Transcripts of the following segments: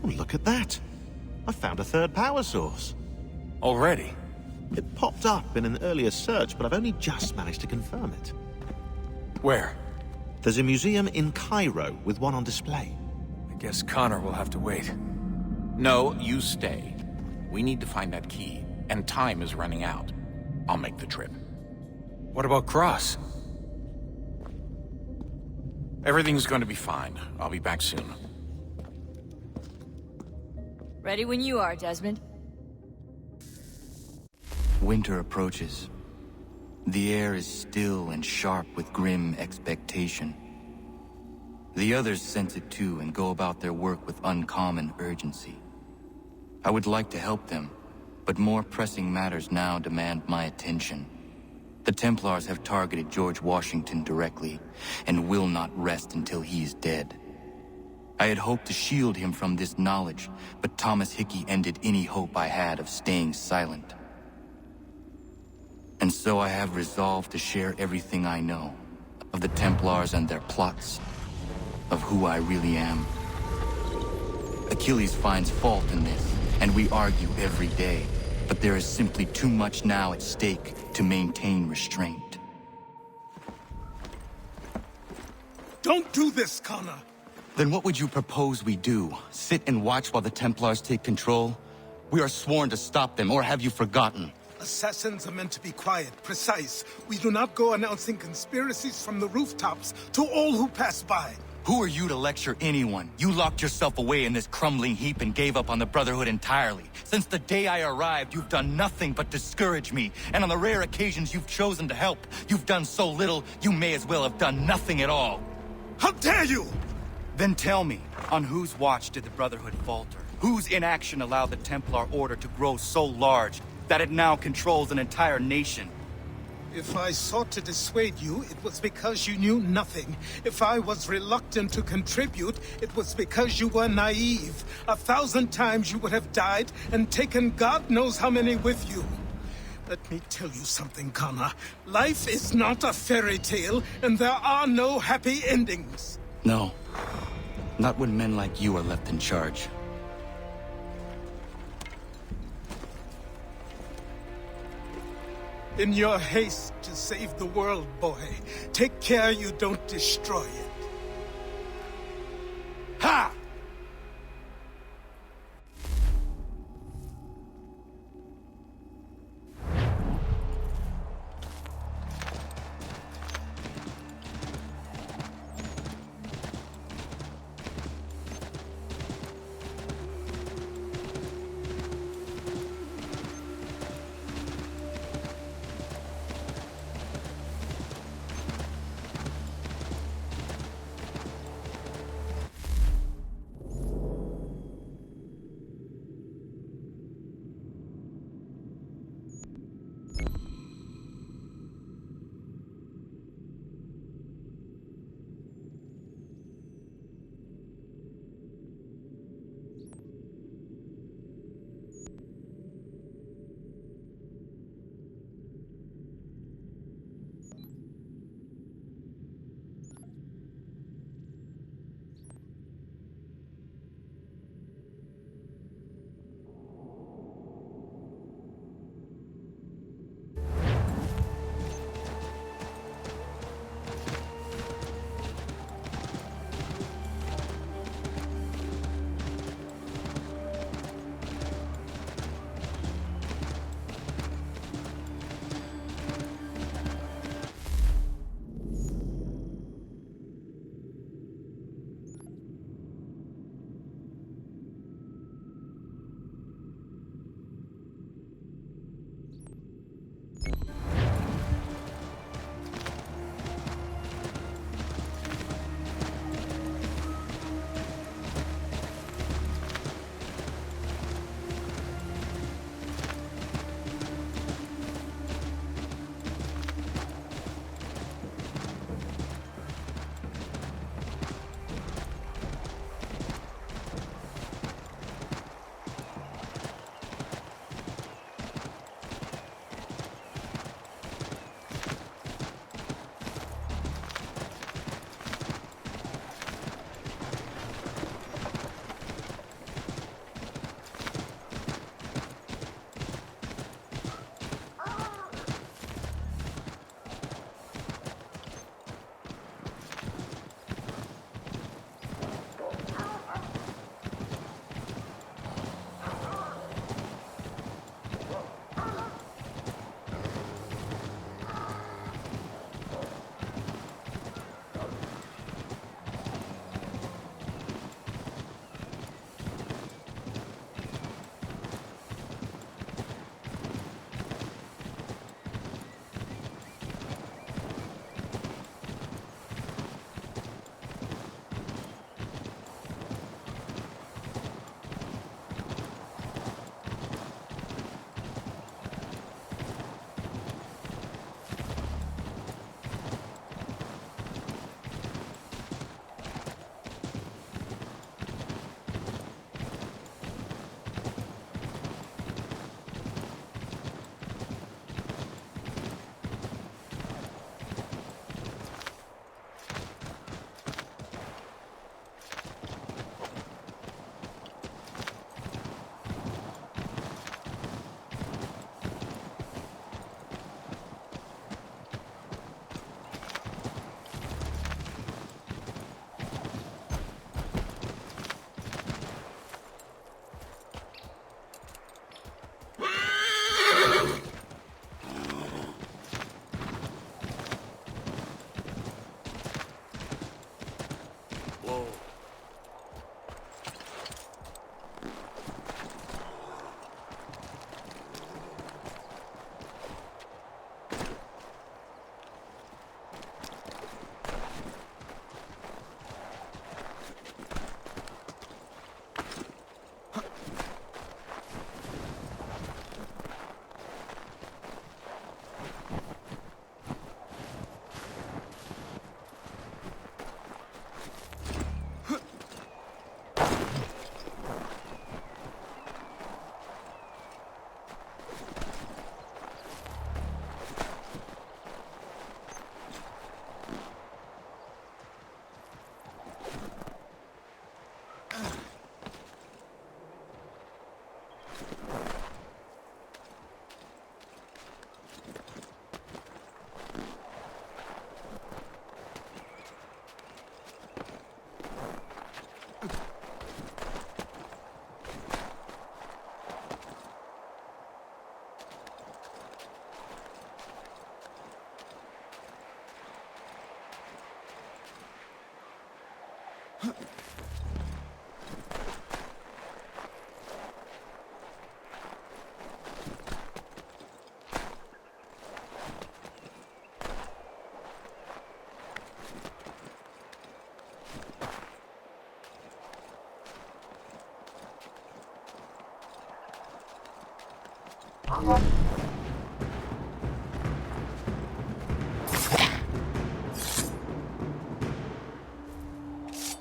Oh, look at that. I found a third power source. Already? It popped up in an earlier search, but I've only just managed to confirm it. Where? There's a museum in Cairo with one on display. I guess Connor will have to wait. No, you stay. We need to find that key, and time is running out. I'll make the trip. What about Cross? Everything's going to be fine. I'll be back soon. Ready when you are, Desmond. Winter approaches. The air is still and sharp with grim expectation. The others sense it too and go about their work with uncommon urgency. I would like to help them, but more pressing matters now demand my attention. The Templars have targeted George Washington directly, and will not rest until he is dead. I had hoped to shield him from this knowledge, but Thomas Hickey ended any hope I had of staying silent. And so I have resolved to share everything I know, of the Templars and their plots, of who I really am. Achilles finds fault in this, and we argue every day, but there is simply too much now at stake to maintain restraint. Don't do this, Connor! Then what would you propose we do? Sit and watch while the Templars take control? We are sworn to stop them, or have you forgotten? Assassins are meant to be quiet, precise. We do not go announcing conspiracies from the rooftops to all who pass by. Who are you to lecture anyone? You locked yourself away in this crumbling heap and gave up on the Brotherhood entirely. Since the day I arrived, you've done nothing but discourage me. And on the rare occasions you've chosen to help, you've done so little, you may as well have done nothing at all. How dare you! Then tell me, on whose watch did the Brotherhood falter? Whose inaction allowed the Templar Order to grow so large that it now controls an entire nation? If I sought to dissuade you, it was because you knew nothing. If I was reluctant to contribute, it was because you were naive. 1,000 times you would have died and taken God knows how many with you. Let me tell you something, Connor. Life is not a fairy tale, and there are no happy endings. No. Not when men like you are left in charge. In your haste to save the world, boy, take care you don't destroy it. Ha! Whoa.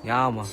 Ja, man.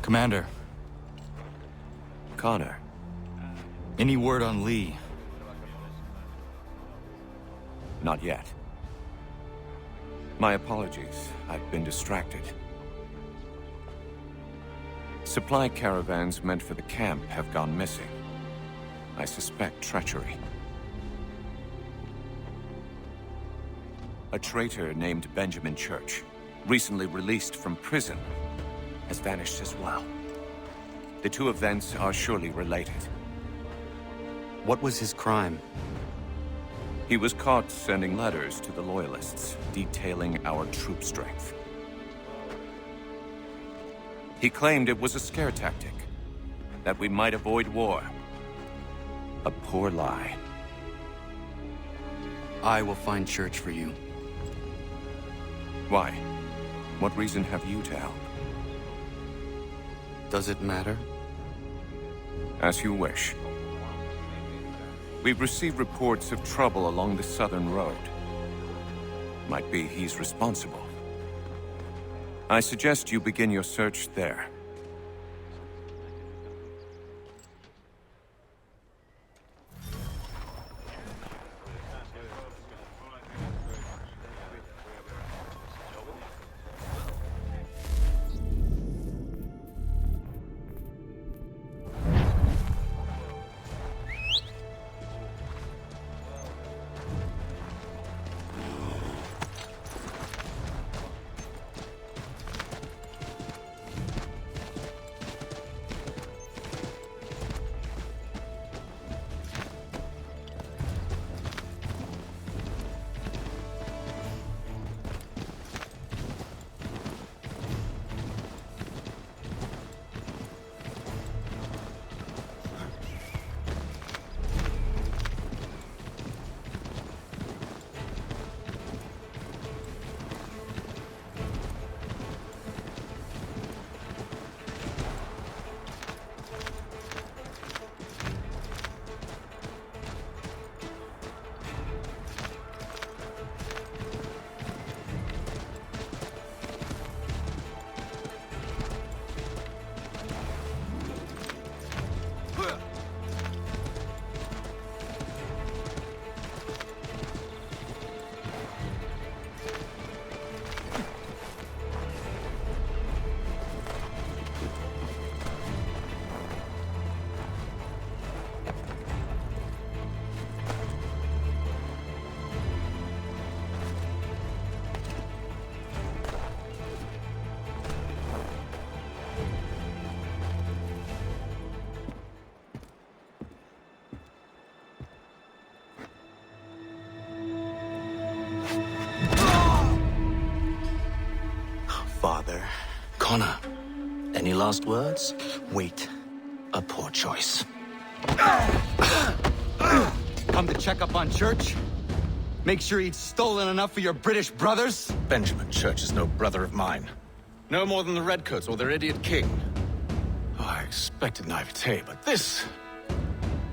Commander, Connor. any word on Lee? Not yet. My apologies. I've been distracted. Supply caravans meant for the camp have gone missing. I suspect treachery. A traitor named Benjamin Church, recently released from prison, has vanished as well. The two events are surely related. What was his crime? He was caught sending letters to the Loyalists, detailing our troop strength. He claimed it was a scare tactic, that we might avoid war. A poor lie. I will find Church for you. Why? What reason have you to help? Does it matter? As you wish. We've received reports of trouble along the southern road. Might be he's responsible. I suggest you begin your search there. Father. Connor, any last words? Wait. A poor choice. Come to check up on Church? Make sure he'd stolen enough for your British brothers? Benjamin Church is no brother of mine. No more than the Redcoats or their idiot king. Oh, I expected naivete, but this...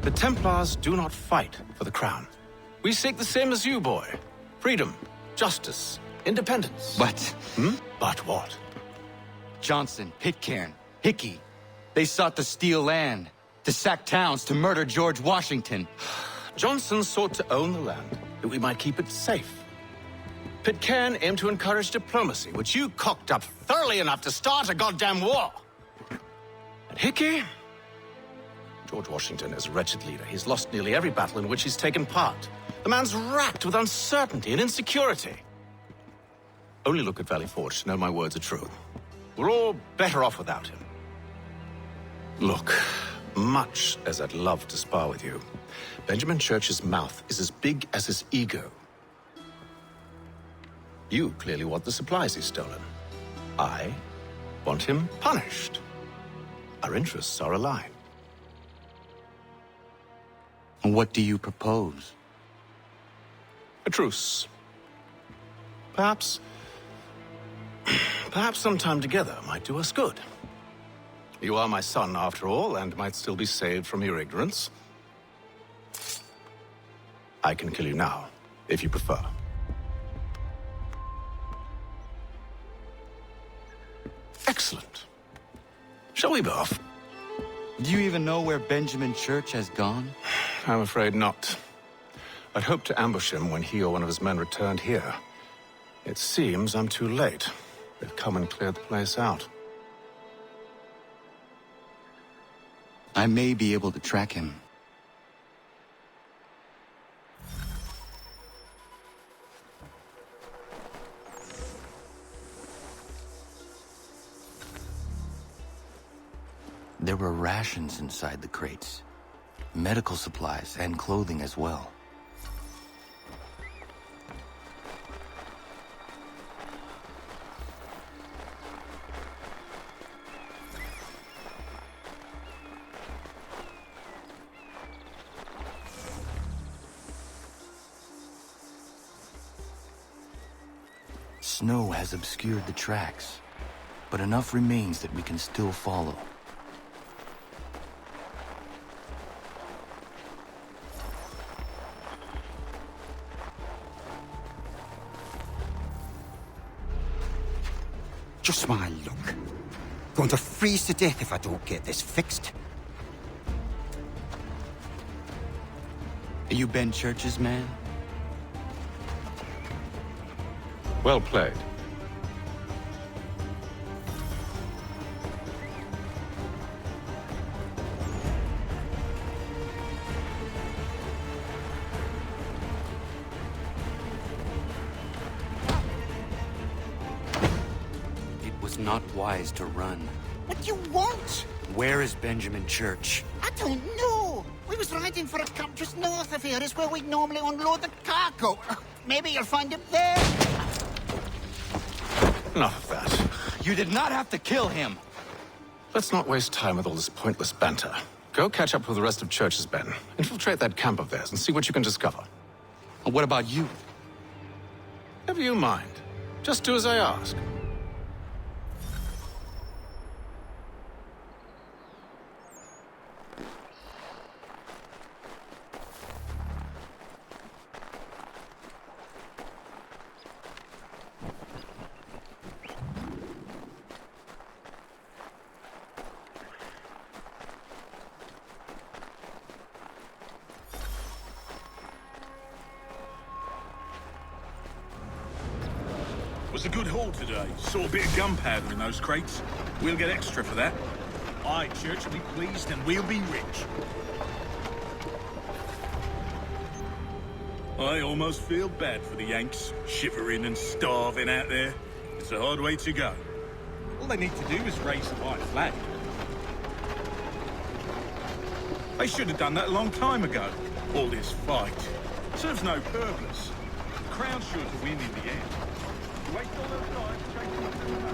The Templars do not fight for the crown. We seek the same as you, boy. Freedom, justice, independence. But But what? Johnson, Pitcairn, Hickey, they sought to steal land, to sack towns, to murder George Washington. Johnson sought to own the land, that we might keep it safe. Pitcairn aimed to encourage diplomacy, which you cocked up thoroughly enough to start a goddamn war. And Hickey? George Washington is a wretched leader. He's lost nearly every battle in which he's taken part. The man's racked with uncertainty and insecurity. Only look at Valley Forge to know my words are true. We're all better off without him. Look, much as I'd love to spar with you, Benjamin Church's mouth is as big as his ego. You clearly want the supplies he's stolen. I want him punished. Our interests are aligned. What do you propose? A truce. Perhaps some time together might do us good. You are my son, after all, and might still be saved from your ignorance. I can kill you now, if you prefer. Excellent. Shall we be off? Do you even know where Benjamin Church has gone? I'm afraid not. I'd hoped to ambush him when he or one of his men returned here. It seems I'm too late. They've come and cleared the place out. I may be able to track him. There were rations inside the crates. Medical supplies and clothing as well. Snow has obscured the tracks, but enough remains that we can still follow. Just my luck. Going to freeze to death if I don't get this fixed. Are you Ben Church's man? Well played. It was not wise to run. What do you want? Where is Benjamin Church? I don't know. We was riding for a camp just north of here. Is where we'd normally unload the cargo. Maybe you'll find him there. Enough of that. You did not have to kill him! Let's not waste time with all this pointless banter. Go catch up with the rest of Church's men. Infiltrate that camp of theirs and see what you can discover. And what about you? Never you mind. Just do as I ask. Was a good haul today. Saw a bit of gunpowder in those crates. We'll get extra for that. Aye, Church will be pleased and we'll be rich. I almost feel bad for the Yanks, shivering and starving out there. It's a hard way to go. All they need to do is raise the white flag. They should have done that a long time ago. All this fight serves no purpose. The Crown's sure to win in the end. Waste all those lives chasing us in the back.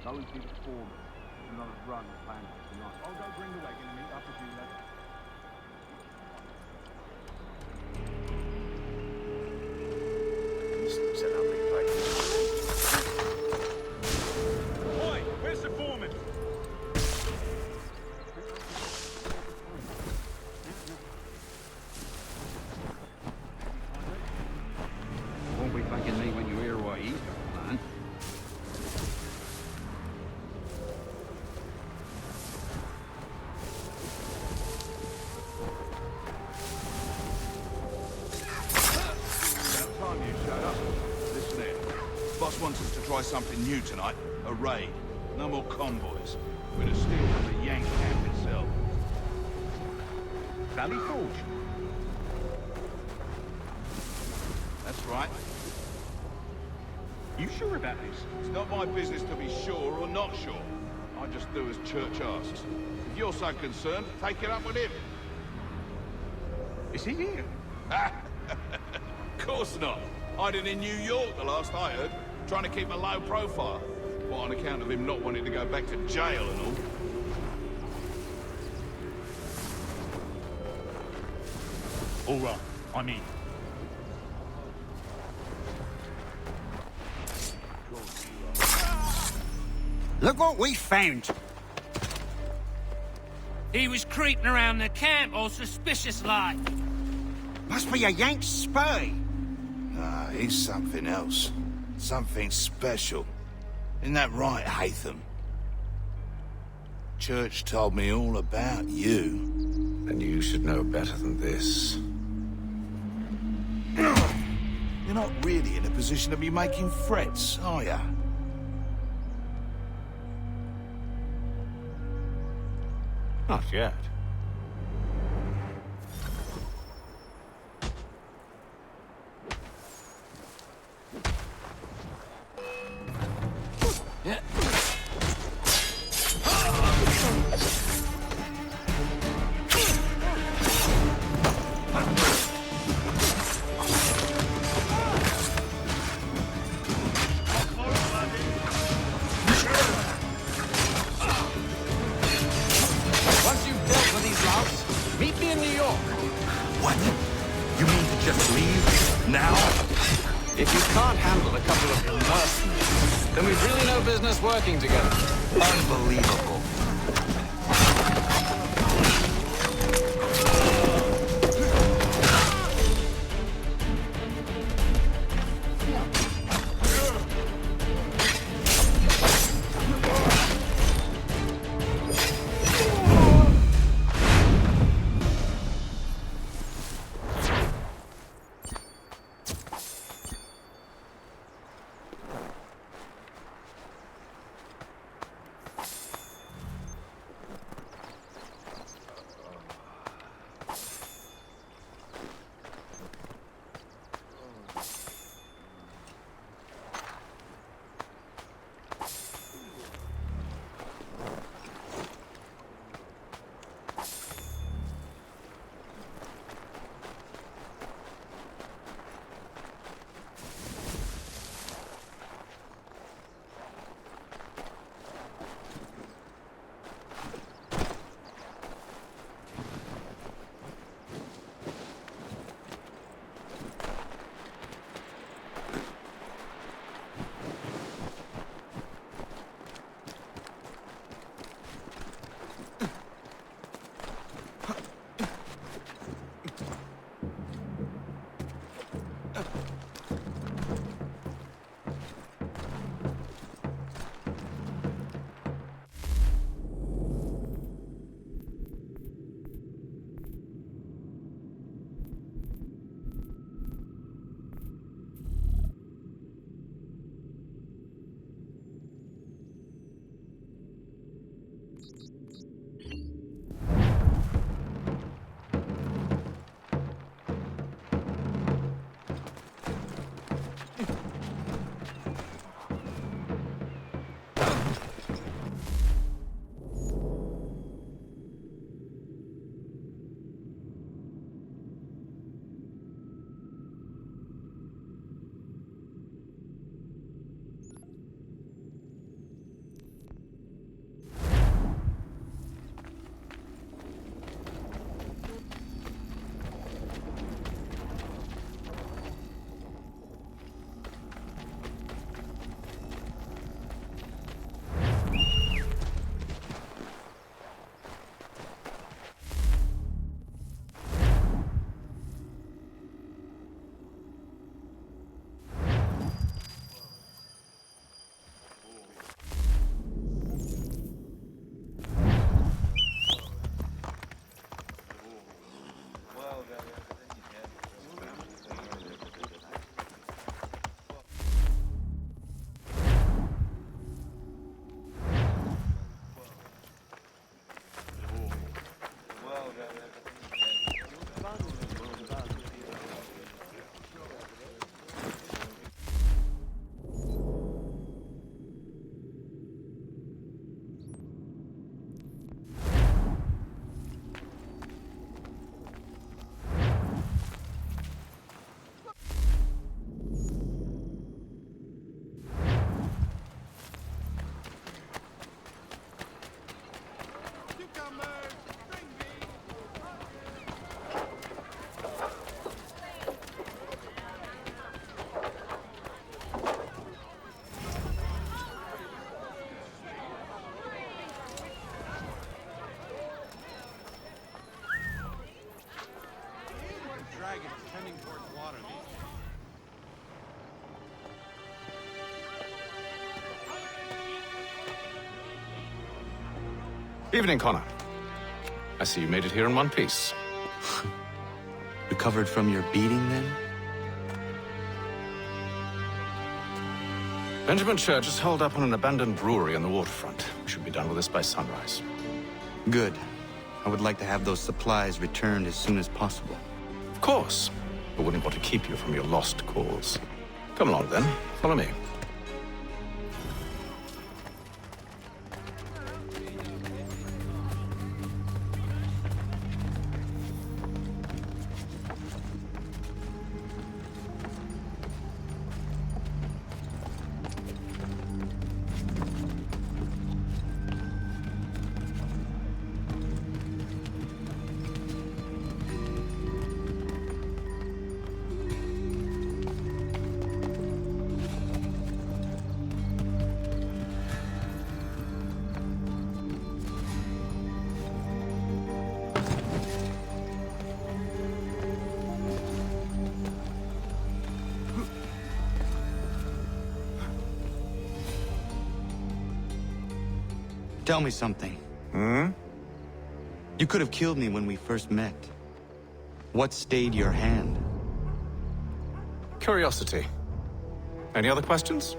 Go and see the foreman. There's another run planned for tonight. I'll go bring the wagon and meet up with you later. It's a lovely place. Oi, where's the foreman? Won't be thanking me when you hear what he's got, man. Boss wants us to try something new tonight. A raid. No more convoys. We're to steal from the Yank camp itself. Valley Forge? That's right? You sure about this? It's not my business to be sure or not sure. I just do as Church asks. If you're so concerned, take it up with him. Is he here? Of course not. Hiding in New York, the last I heard. Trying to keep a low profile. What, on account of him not wanting to go back to jail and all? All right, I'm in. Look what we found. He was creeping around the camp all suspicious-like. Must be a Yank spy. Ah, he's something else. Something special. Isn't that right, Haytham? Church told me all about you. Then you should know better than this. You're not really in a position to be making threats, are you? Not yet. Once you've dealt with these louts, meet me in New York. What? You mean to just leave? Now? If you can't handle a couple of mercenaries, then we've really no business working together. Unbelievable. wagons trending towards Waterloo. Evening, Connor. I see you made it here in one piece. Recovered from your beating, then? Benjamin Church is holed up on an abandoned brewery on the waterfront. We should be done with this by sunrise. Good. I would like to have those supplies returned as soon as possible. Of course. I wouldn't want to keep you from your lost cause. Come along, then. Follow me. Tell me something. Hmm? You could have killed me when we first met. What stayed your hand? Curiosity. Any other questions?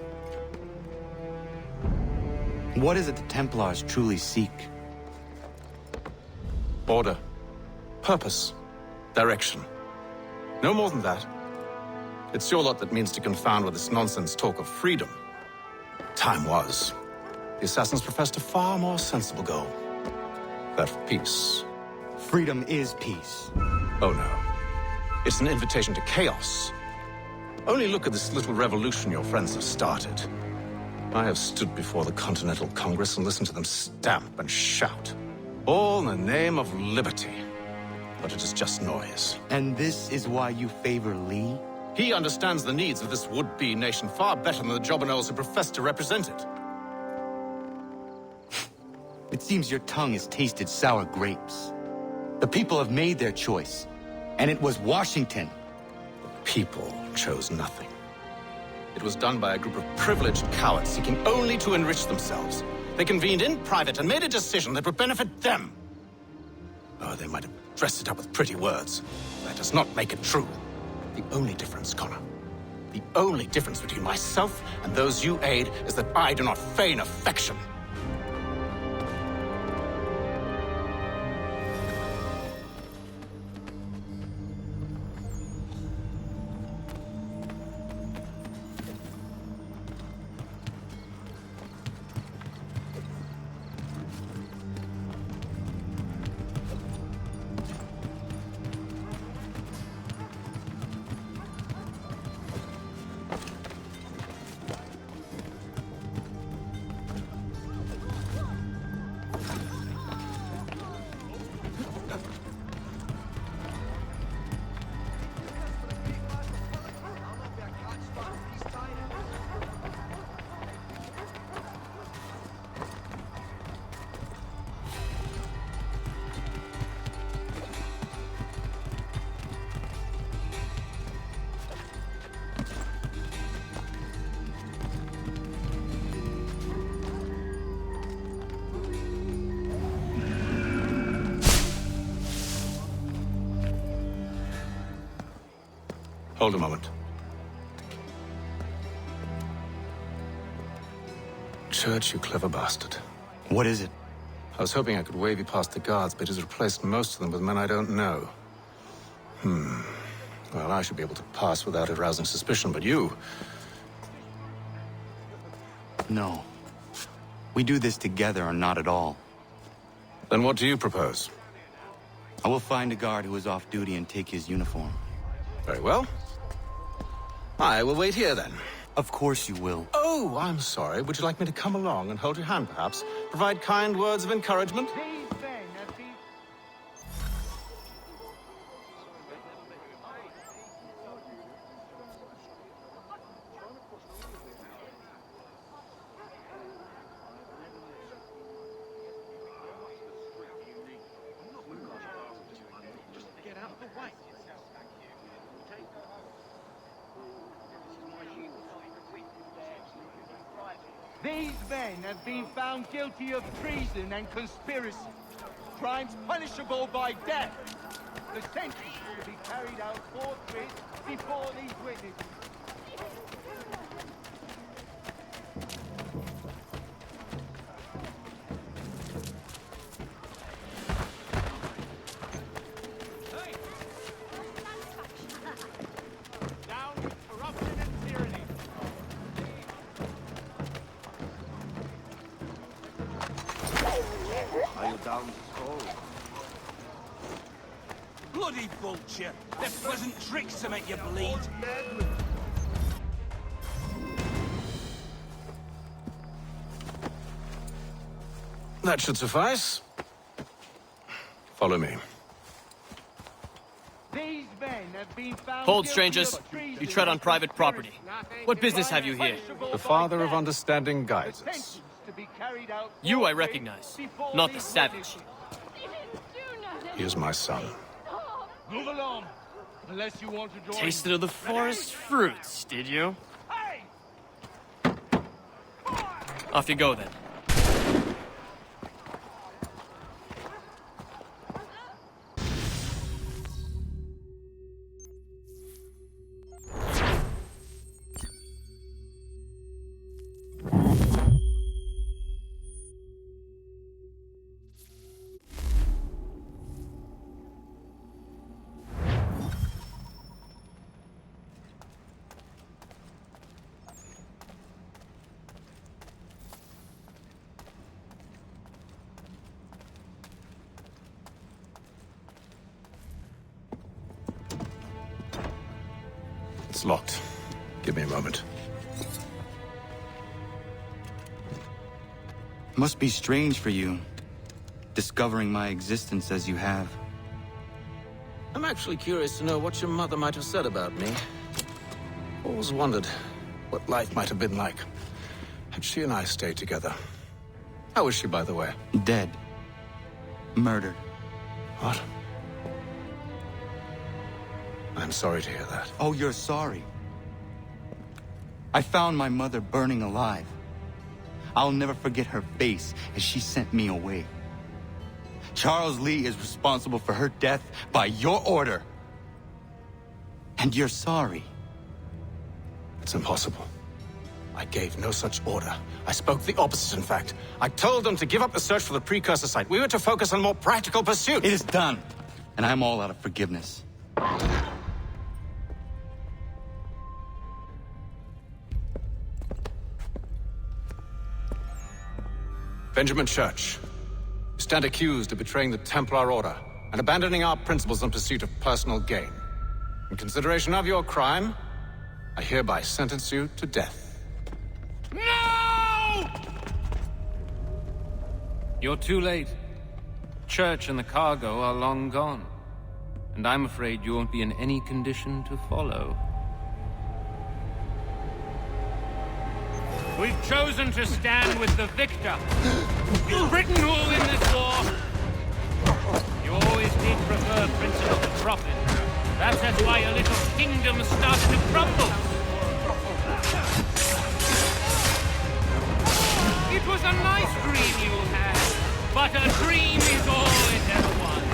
What is it the Templars truly seek? Order. Purpose. Direction. No more than that. It's your lot that means to confound with this nonsense talk of freedom. Time was. The assassins professed a far more sensible goal. That of peace. Freedom is peace. Oh no. It's an invitation to chaos. Only look at this little revolution your friends have started. I have stood before the Continental Congress and listened to them stamp and shout. All in the name of liberty. But it is just noise. And this is why you favor Lee? He understands the needs of this would-be nation far better than the jobberknolls who profess to represent it. It seems your tongue has tasted sour grapes. The people have made their choice, and it was Washington. The people chose nothing. It was done by a group of privileged cowards seeking only to enrich themselves. They convened in private and made a decision that would benefit them. Oh, they might have dressed it up with pretty words. That does not make it true. The only difference, Connor, the only difference between myself and those you aid is that I do not feign affection. Hold a moment. Church, you clever bastard. What is it? I was hoping I could wave you past the guards, but he's replaced most of them with men I don't know. Well, I should be able to pass without arousing suspicion, but you... No. We do this together or not at all. Then what do you propose? I will find a guard who is off duty and take his uniform. Very well. I will wait here, then. Of course you will. Oh, I'm sorry. Would you like me to come along and hold your hand, perhaps? Provide kind words of encouragement? These men have been found guilty of treason and conspiracy. Crimes punishable by death. The sentence is to be carried out forthwith before these witnesses. Bloody vulture! There wasn't tricks to make you bleed. That should suffice. Follow me. These men have been found Hold, strangers. You tread on private property. What business have you here? The Father of Understanding guides us. You I recognize, not the savage. He is my son. Move along, unless you want to join. Tasted of the forest fruits, did you? Off you go, then. It's locked. Give me a moment. Must be strange for you, discovering my existence as you have. I'm actually curious to know what your mother might have said about me. Always wondered what life might have been like had she and I stayed together. How is she, by the way? Dead. Murdered. What? I'm sorry to hear that. Oh, you're sorry. I found my mother burning alive. I'll never forget her face as she sent me away. Charles Lee is responsible for her death by your order. And you're sorry. It's impossible. I gave no such order. I spoke the opposite, in fact. I told them to give up the search for the precursor site. We were to focus on more practical pursuits. It is done. And I'm all out of forgiveness. Benjamin Church, you stand accused of betraying the Templar Order and abandoning our principles in pursuit of personal gain. In consideration of your crime, I hereby sentence you to death. No! You're too late. Church and the cargo are long gone. And I'm afraid you won't be in any condition to follow. We've chosen to stand with the victor. It's Britain who will win this war. You always did prefer principle to profit. That's why your little kingdom started to crumble. It was a nice dream you had, but a dream is all it ever was.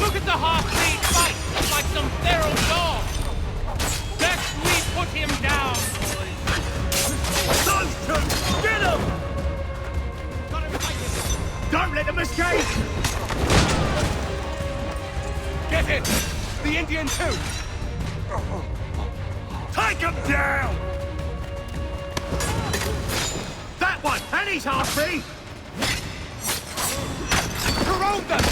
Look at the half-breed fight, like some feral dog. Best we put him down, boys. Those two! Get him! Don't let them escape! Get it! The Indian too! Take him down! That one! And he's half-breed! Corrode them!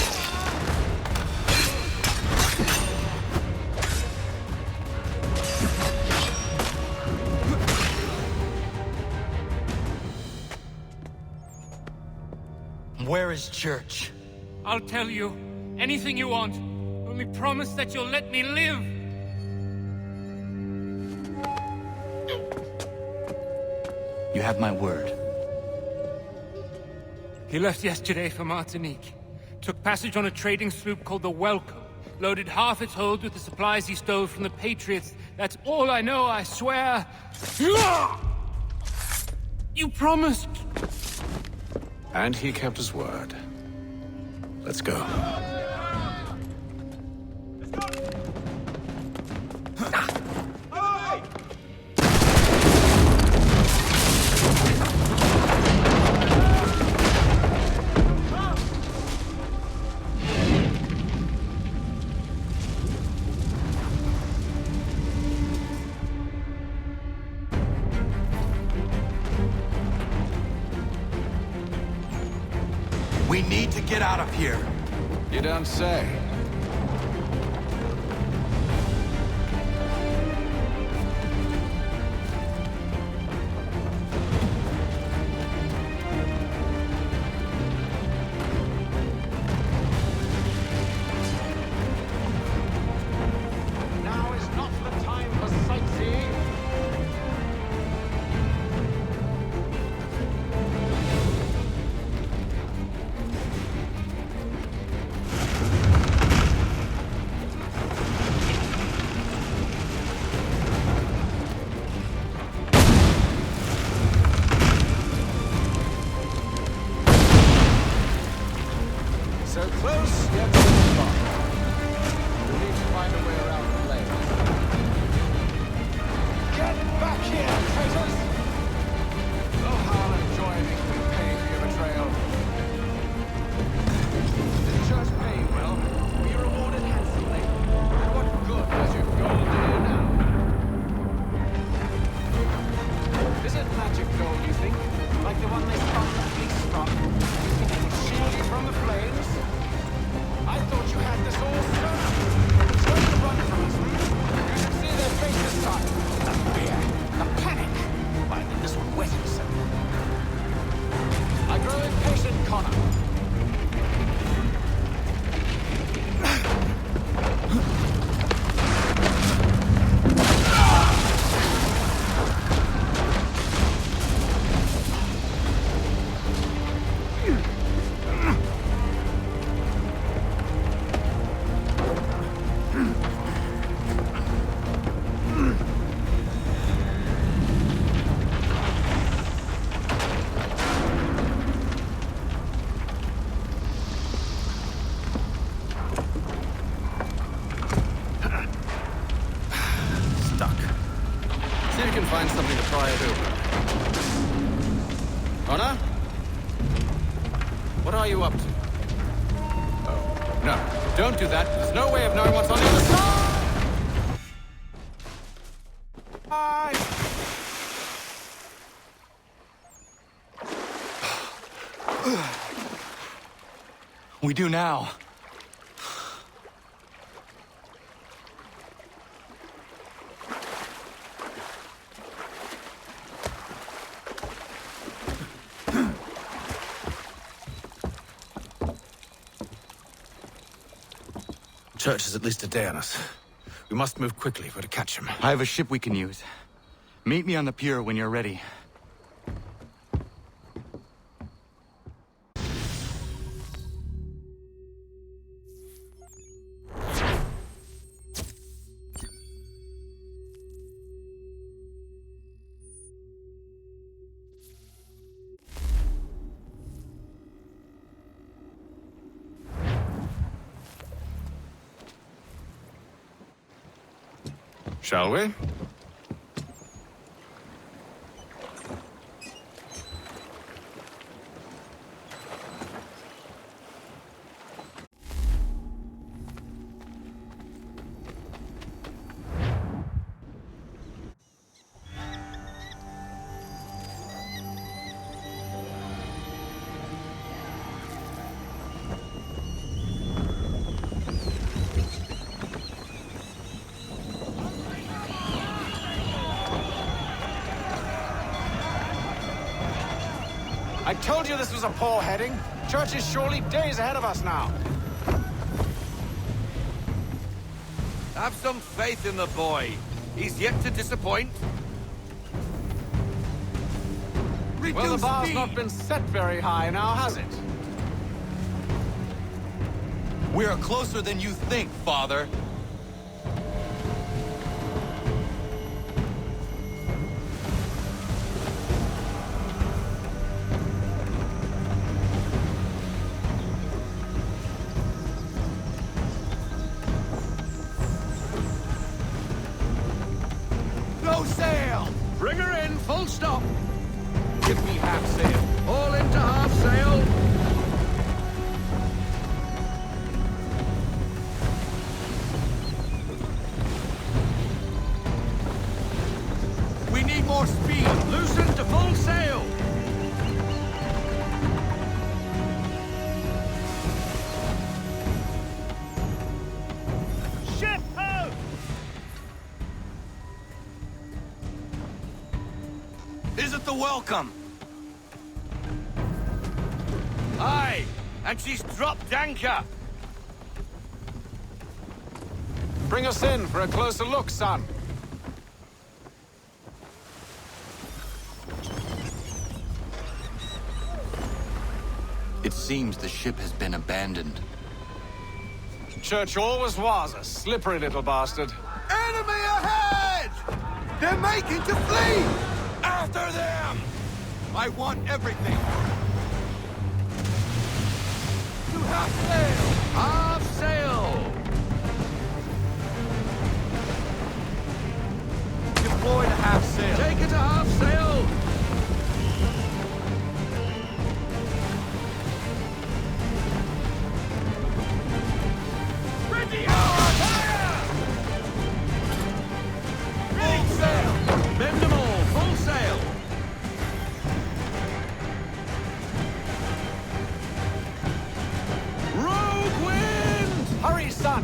Where is Church? I'll tell you. Anything you want. Only promise that you'll let me live. You have my word. He left yesterday for Martinique. Took passage on a trading sloop called the Welcome. Loaded half its hold with the supplies he stole from the Patriots. That's all I know, I swear. You promised. And he kept his word. Let's go. We need to get out of here. You don't say. Now is not the time for sightseeing. So close, yet so far. We'll need to find a way around the flames. Get back here, traitors! Oh, how I'll enjoy being paid for your betrayal. Did the church pay you well? Were you rewarded handsomely? And what good does your gold do you now? Is it magic gold, you think? Like the one they spun at least from? You think it would shield you from the flames? I thought you had this all set. Trying to run from us, You should see their faces, son. The fear, the panic. Why, then this one wet himself. I grow impatient, Connor. See if you can find something to pry it open. Connor? What are you up to? Oh, no. Don't do that. There's no way of knowing what's on the other side! We do now. Church is at least a day on us. We must move quickly if we're to catch him. I have a ship we can use. Meet me on the pier when you're ready. Shall we? I told you this was a poor heading. Church is surely days ahead of us now. Have some faith in the boy. He's yet to disappoint. Well, the bar's not been set very high now, has it? We are closer than you think, Father. Bring her in, full stop. Give me half sail. All into half sail. We need more speed. Loosen to full sail. Ship ho! Is it the welcome? Aye, and she's dropped anchor. Bring us in for a closer look, son. It seems the ship has been abandoned. Church always was a slippery little bastard. Enemy ahead! They're making to flee! After them! I want everything. To half sail! Half sail! Deploy to half sail. Take it to half sail! Ready on fire! Ready sail! Bend them all, full sail! Rogue wind! Hurry, son!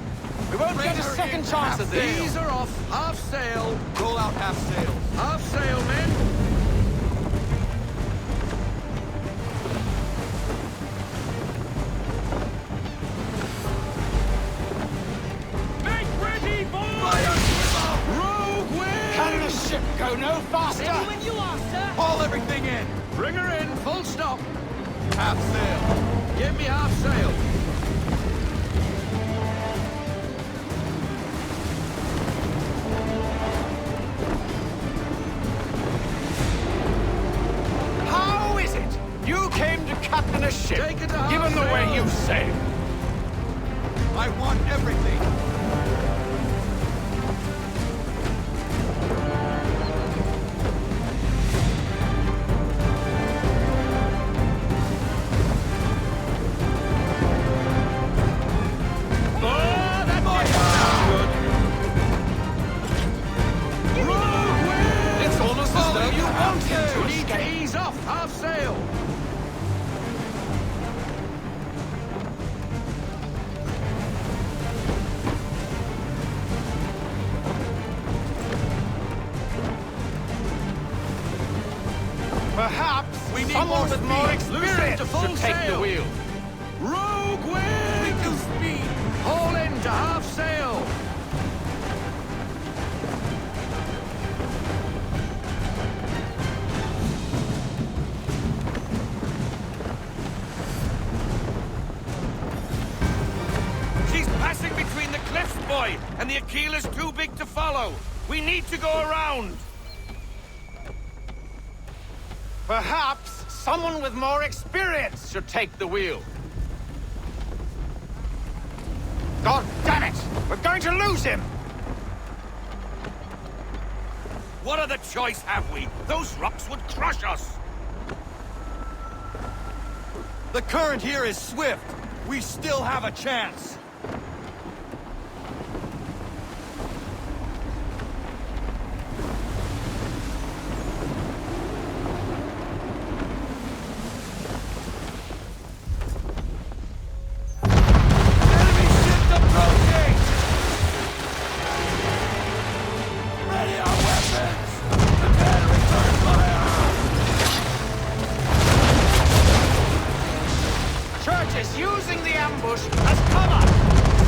We won't get a second chance at this. These are off. Half sail. Roll out half sail. Half sail, men. Make ready, boys! Rogue wind! Can the ship go no faster? Ready when you are, sir! Haul everything in. Bring her in. Full stop. Half sail. Give me half sail. How is it you came to captain a ship, Take it to half given the way sail. you sailed? I want everything. Oh, that's it! Rogue wind! It's almost as though you want him to Need to escape. ease off. Half sail. Perhaps We need someone more with more speed. Loosen experience to full should take sail. the wheel. Rogue wind! To speed. Haul in to half sail. She's passing between the cliffs, boy, and the Aquila's too big to follow. We need to go around. Perhaps someone with more experience should take the wheel. God damn it! We're going to lose him! What other choice have we? Those rocks would crush us. The current here is swift. We still have a chance. Enemy ship approaching! Ready our weapons! Prepare to return fire! Church is using the ambush as cover!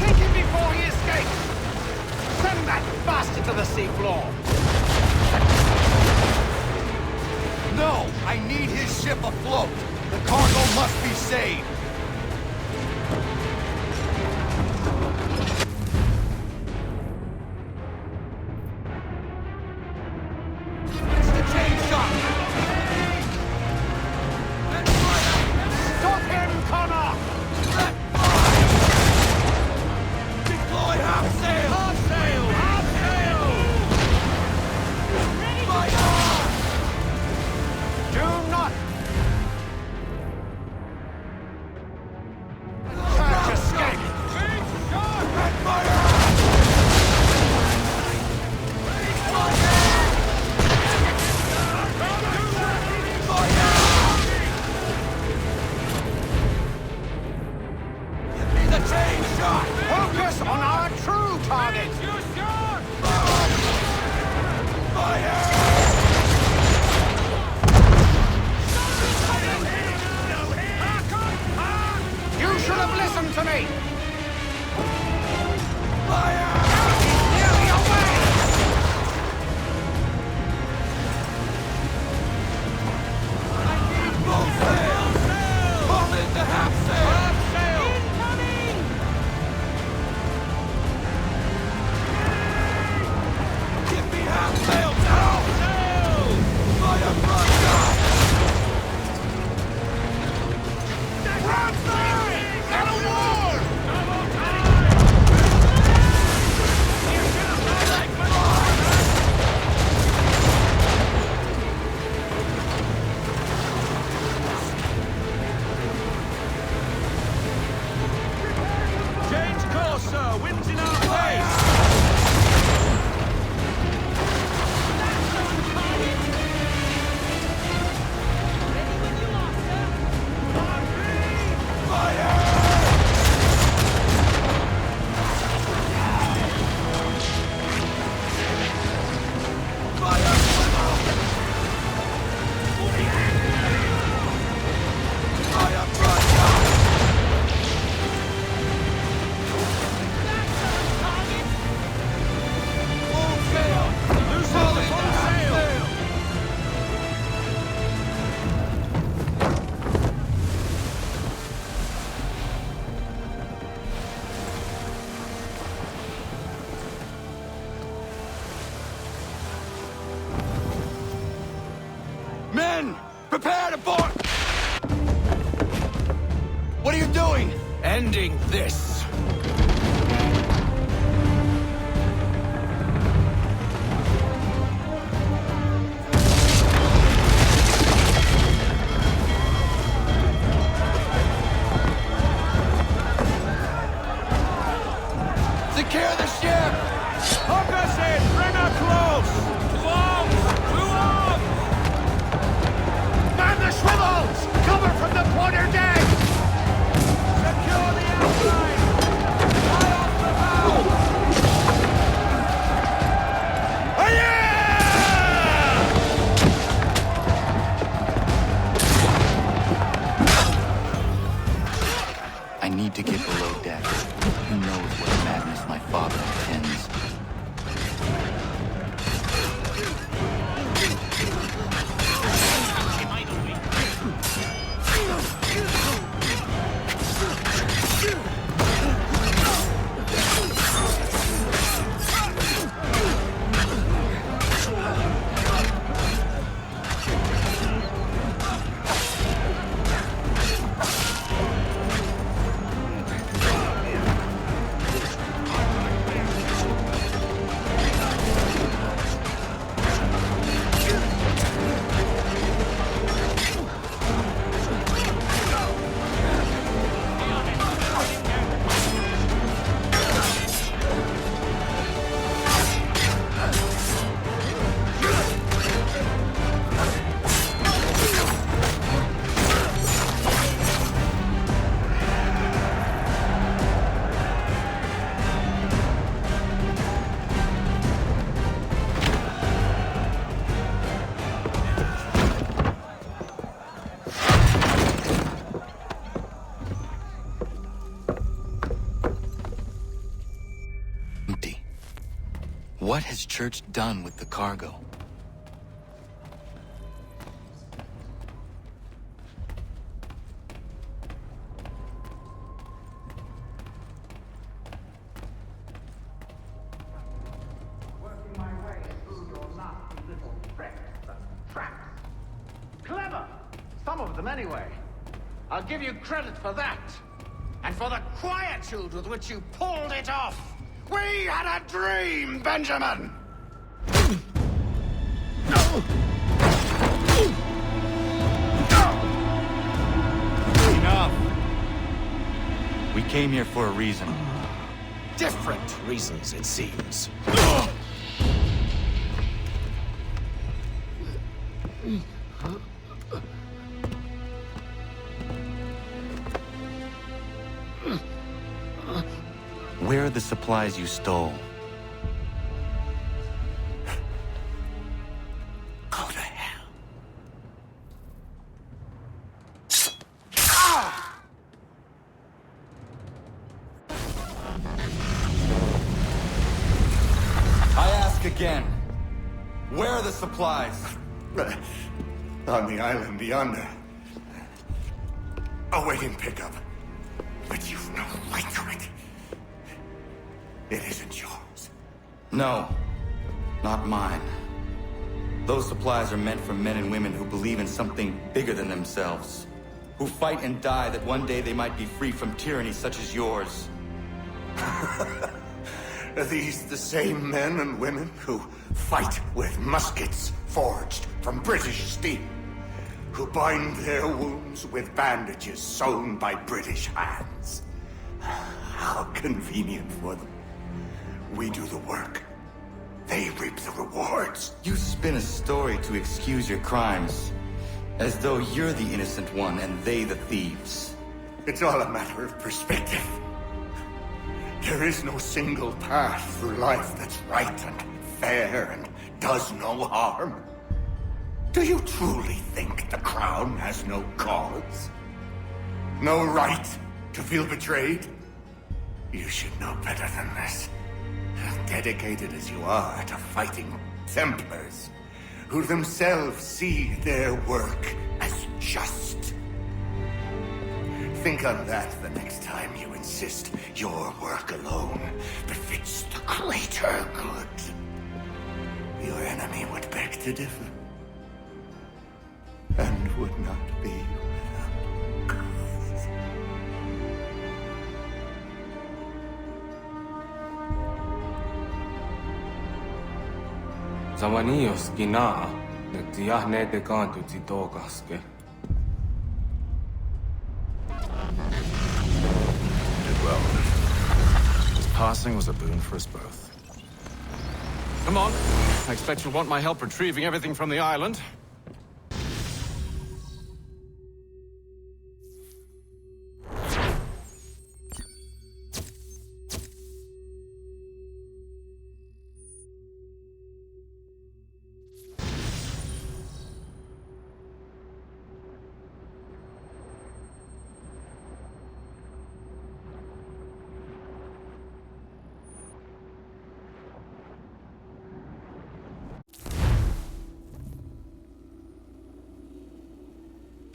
Take him before he escapes! Send that bastard to the seafloor! No! I need his ship afloat! The cargo must be saved! It's the chain shot! Stop him, Connor! Deploy half sail! Half sail! Half sail! Fire! Men! Prepare to board! What are you doing? Ending this. Secure the ship! Hook us in! Bring her close! To arms! To arms! Man the swivels! Cover from the quarter deck! Secure the outside! Tie off the bow! I need to get below deck. Who knows what madness my father intends? What has Church done with the cargo? Working my way through your nasty little tricks and traps. Clever! Some of them, anyway. I'll give you credit for that. And for the quietude with which you pulled it off. We had a dream, Benjamin! Enough. We came here for a reason. Different reasons, it seems. Where are the supplies you stole? Go to hell. I ask again. Where are the supplies? On the island yonder. Awaiting pickup. But you've no right to it. It isn't yours. No, not mine. Those supplies are meant for men and women who believe in something bigger than themselves. Who fight and die that one day they might be free from tyranny such as yours. Are these the same men and women who fight with muskets forged from British steel? Who bind their wounds with bandages sewn by British hands? How convenient for them. We do the work. They reap the rewards. You spin a story to excuse your crimes. As though you're the innocent one and they the thieves. It's all a matter of perspective. There is no single path through life that's right and fair and does no harm. Do you truly think the Crown has no cause? No right to feel betrayed? You should know better than this. Dedicated as you are to fighting Templars, who themselves see their work as just. Think on that the next time you insist your work alone befits the greater good. Your enemy would beg to differ. would not be Zawanios gina nagtiyahne de kanto titokaske. Did well. His passing was a boon for us both. Come on. I expect you'll want my help retrieving everything from the island.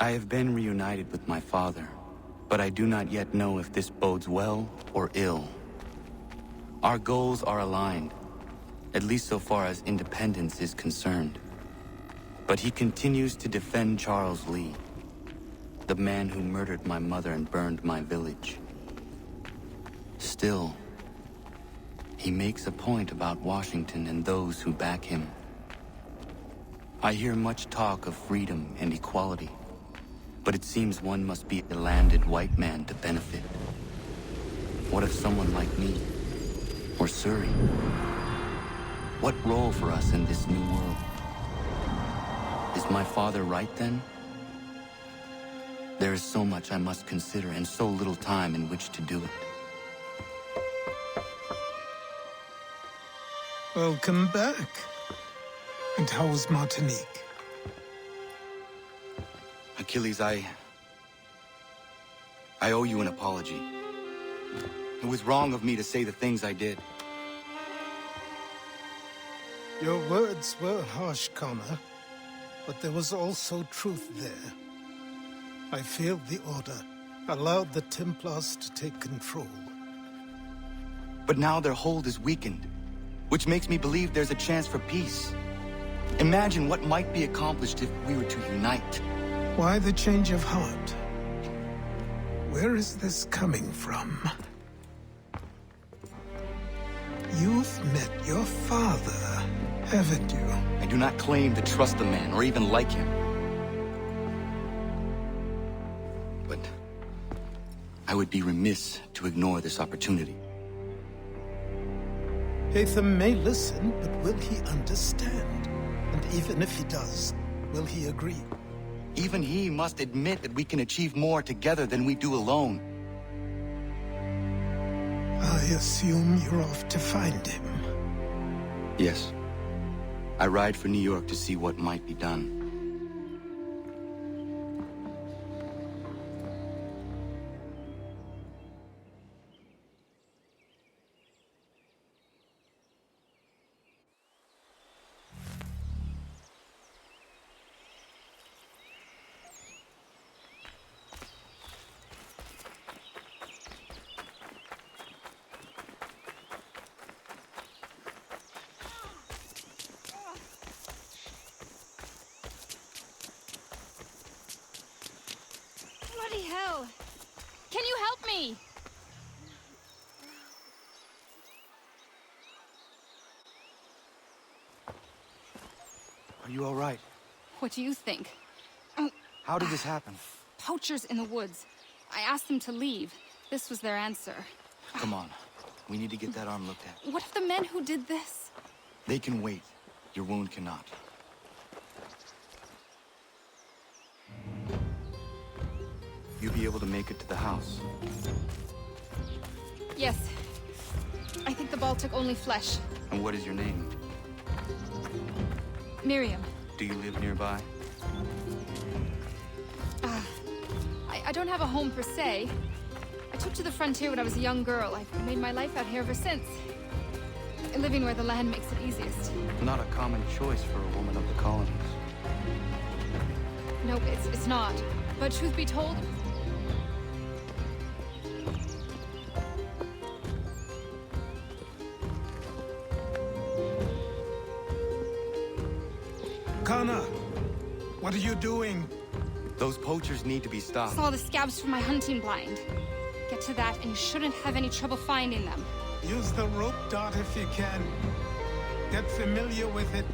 I have been reunited with my father, but I do not yet know if this bodes well or ill. Our goals are aligned, at least so far as independence is concerned. But he continues to defend Charles Lee, the man who murdered my mother and burned my village. Still, he makes a point about Washington and those who back him. I hear much talk of freedom and equality, but it seems one must be a landed white man to benefit. What if someone like me, or Surrey? What role for us in this new world? Is my father right then? There is so much I must consider and so little time in which to do it. Welcome back. And how was Martinique? Achilles, I owe you an apology. It was wrong of me to say the things I did. Your words were harsh, Connor, but there was also truth there. I failed the Order, allowed the Templars to take control. But now their hold is weakened, which makes me believe there's a chance for peace. Imagine what might be accomplished if we were to unite. Why the change of heart? Where is this coming from? You've met your father, haven't you? I do not claim to trust the man or even like him. But I would be remiss to ignore this opportunity. Haytham may listen, but will he understand? And even if he does, will he agree? Even he must admit that we can achieve more together than we do alone. I assume you're off to find him. Yes. I ride for New York to see what might be done. Bloody hell! Can you help me? Are you all right? What do you think? How did this happen? Poachers in the woods. I asked them to leave. This was their answer. Come on. We need to get that arm looked at. What if the men who did this? They can wait. Your wound cannot. You'll be able to make it to the house. Yes. I think the ball took only flesh. And what is your name? Miriam. Do you live nearby? I don't have a home per se. I took to the frontier when I was a young girl. I've made my life out here ever since. Living where the land makes it easiest. Not a common choice for a woman of the colonies. No, it's not. But truth be told, Connor, what are you doing? Those poachers need to be stopped. Saw the scabs from my hunting blind. Get to that, and you shouldn't have any trouble finding them. Use the rope dart if you can. Get familiar with it.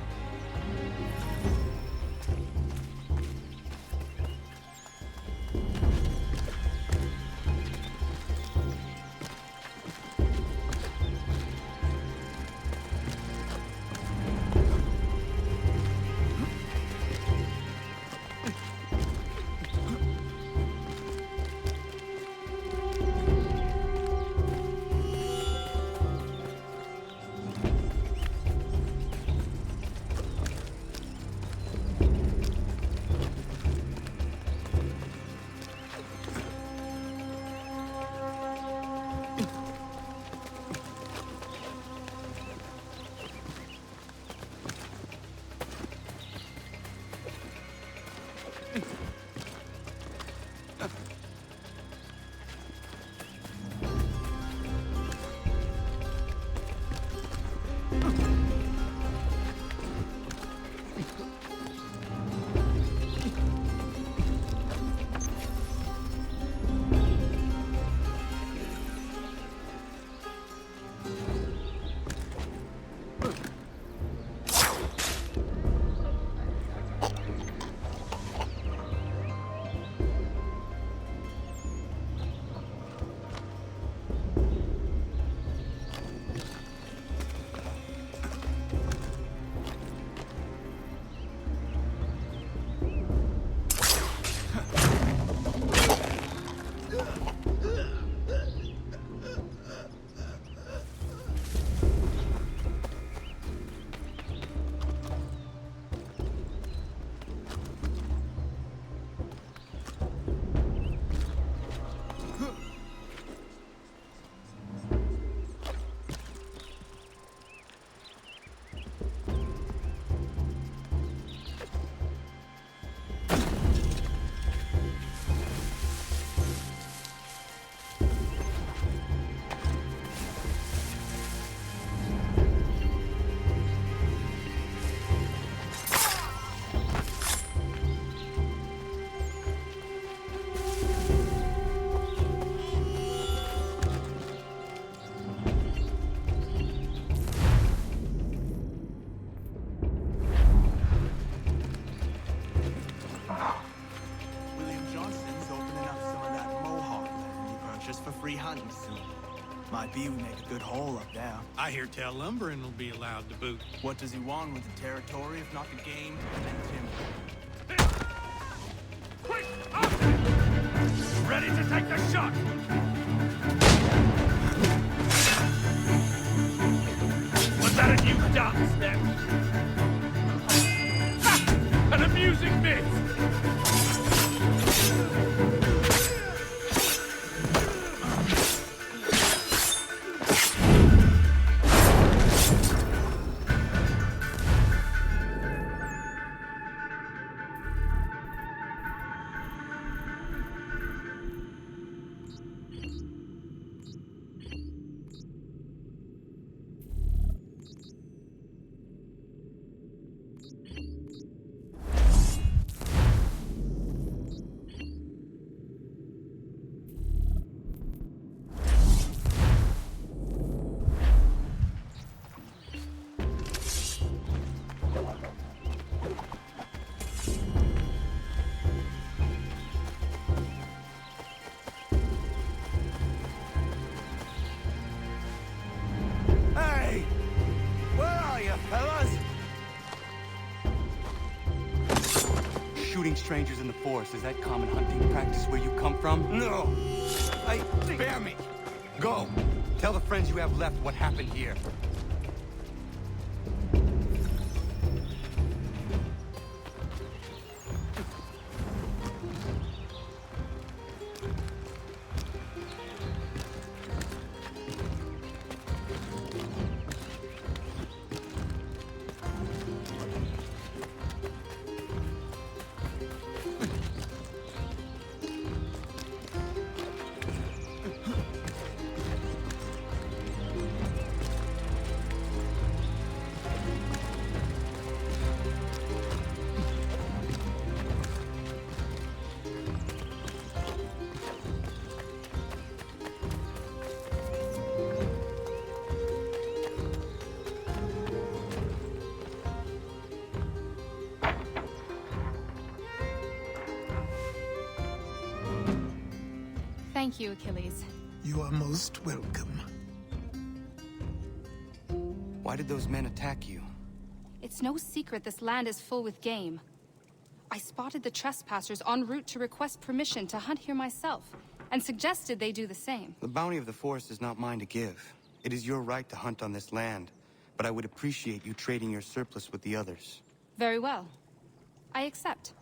Might be we make a good haul up there. I hear tell lumbering will be allowed to boot. What does he want with the territory if not the game and timber? Quick! Up! Ready to take the shot! Was that a new dart step? Ha! An amusing miss! Strangers in the forest, is that common hunting practice where you come from? No! Spare me! Go! Tell the friends you have left what happened here. Thank you, Achilles. You are most welcome. Why did those men attack you? It's no secret this land is full with game. I spotted the trespassers en route to request permission to hunt here myself, and suggested they do the same. The bounty of the forest is not mine to give. It is your right to hunt on this land, but I would appreciate you trading your surplus with the others. Very well. I accept.